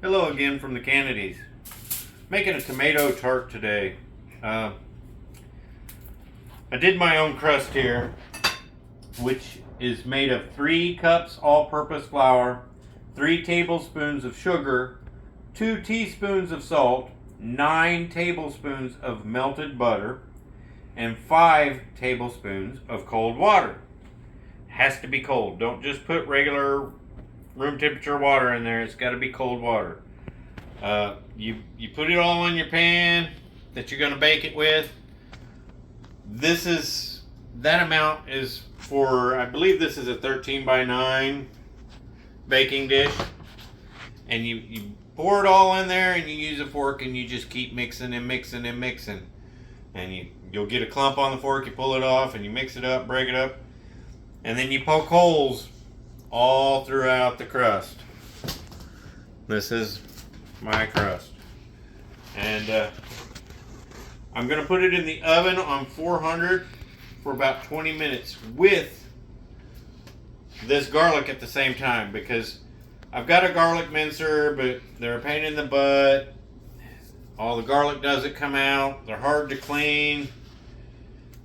Hello again from the Kennedys. Making a tomato tart today. I did my own crust here, which is made of 3 cups all-purpose flour, 3 tablespoons of sugar, 2 teaspoons of salt, 9 tablespoons of melted butter, and 5 tablespoons of cold water. Has to be cold. Don't just put regular room temperature water in there. It's got to be cold water. You put it all in your pan that you're going to bake it with. That amount is for, I believe this is a 13 by 9 baking dish. And you pour it all in there and you use a fork and you just keep mixing and mixing and mixing. And you'll get a clump on the fork, you pull it off and you mix it up, break it up. And then you poke holes all throughout the crust. This is my crust. And I'm going to put it in the oven on 400 for about 20 minutes with this garlic at the same time, because I've got a garlic mincer, but they're a pain in the butt. All the garlic doesn't come out. They're hard to clean.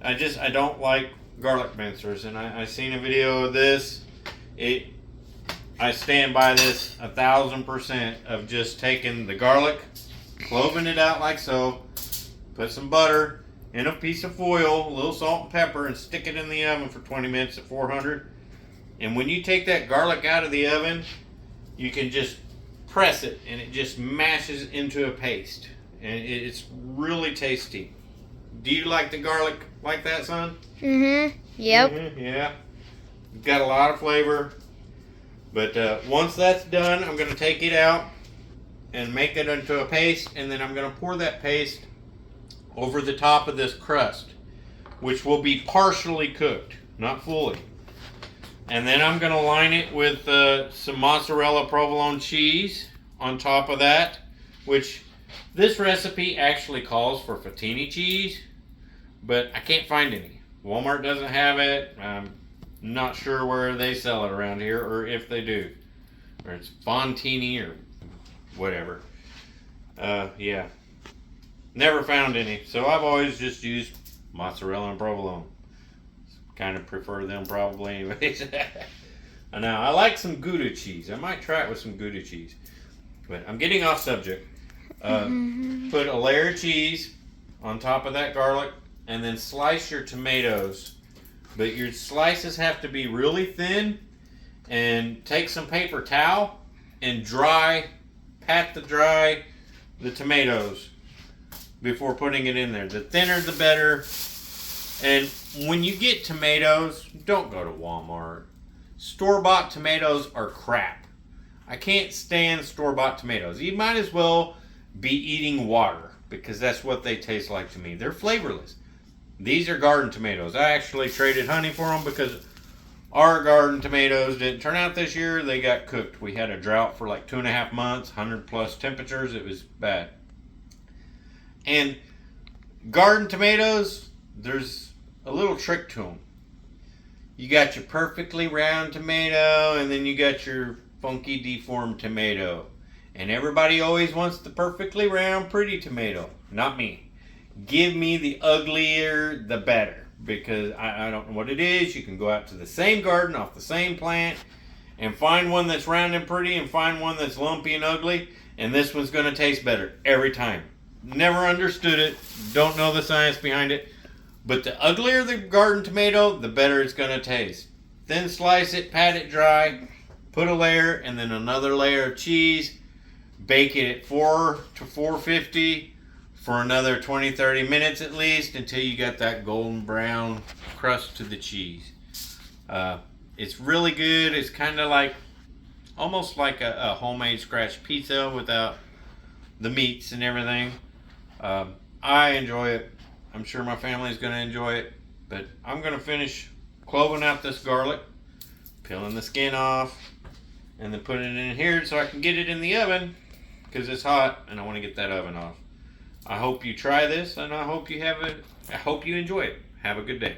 I don't like garlic mincers, and I seen a video of this. I stand by this 1000% of just taking the garlic, cloving it out like so, put some butter in a piece of foil, a little salt and pepper, and stick it in the oven for 20 minutes at 400. And when you take that garlic out of the oven, you can just press it and it just mashes into a paste. And it's really tasty. Do you like the garlic like that, son? Mm-hmm. Yep. Mm-hmm, yeah. Got a lot of flavor. But once that's done, I'm going to take it out and make it into a paste. And then I'm going to pour that paste over the top of this crust, which will be partially cooked, not fully. And then I'm going to line it with some mozzarella provolone cheese on top of that, which this recipe actually calls for fettuccine cheese, but I can't find any. Walmart doesn't have it. I'm not sure where they sell it around here, or if they do. Or it's Fontini or whatever. Yeah. Never found any. So I've always just used mozzarella and provolone. Kind of prefer them probably anyways. Now, I like some Gouda cheese. I might try it with some Gouda cheese. But I'm getting off subject. Put a layer of cheese on top of that garlic, and then slice your tomatoes. But your slices have to be really thin, and take some paper towel and pat the tomatoes before putting it in there. The thinner the better. And when you get tomatoes, don't go to Walmart. Store-bought tomatoes are crap. I can't stand store-bought tomatoes. You might as well be eating water, because that's what they taste like to me. They're flavorless. These are garden tomatoes. I actually traded honey for them because our garden tomatoes didn't turn out this year. They got cooked. We had a drought for like 2.5 months, 100+ temperatures. It was bad. And garden tomatoes, there's a little trick to them. You got your perfectly round tomato, and then you got your funky deformed tomato. And everybody always wants the perfectly round, pretty tomato. Not me. Give me the uglier, the better. Because I don't know what it is. You can go out to the same garden, off the same plant, and find one that's round and pretty, and find one that's lumpy and ugly. And this one's going to taste better every time. Never understood it. Don't know the science behind it. But the uglier the garden tomato, the better it's going to taste. Then slice it, pat it dry, put a layer, and then another layer of cheese. Bake it at 4 to 450 for another 20-30 minutes at least, until you get that golden brown crust to the cheese. It's really good. It's kind of like, almost like a homemade scratch pizza without the meats and everything. I enjoy it. I'm sure my family's going to enjoy it. But I'm going to finish cloving out this garlic, peeling the skin off, and then putting it in here so I can get it in the oven, because it's hot and I want to get that oven off. I hope you try this, and I hope you enjoy it. Have a good day.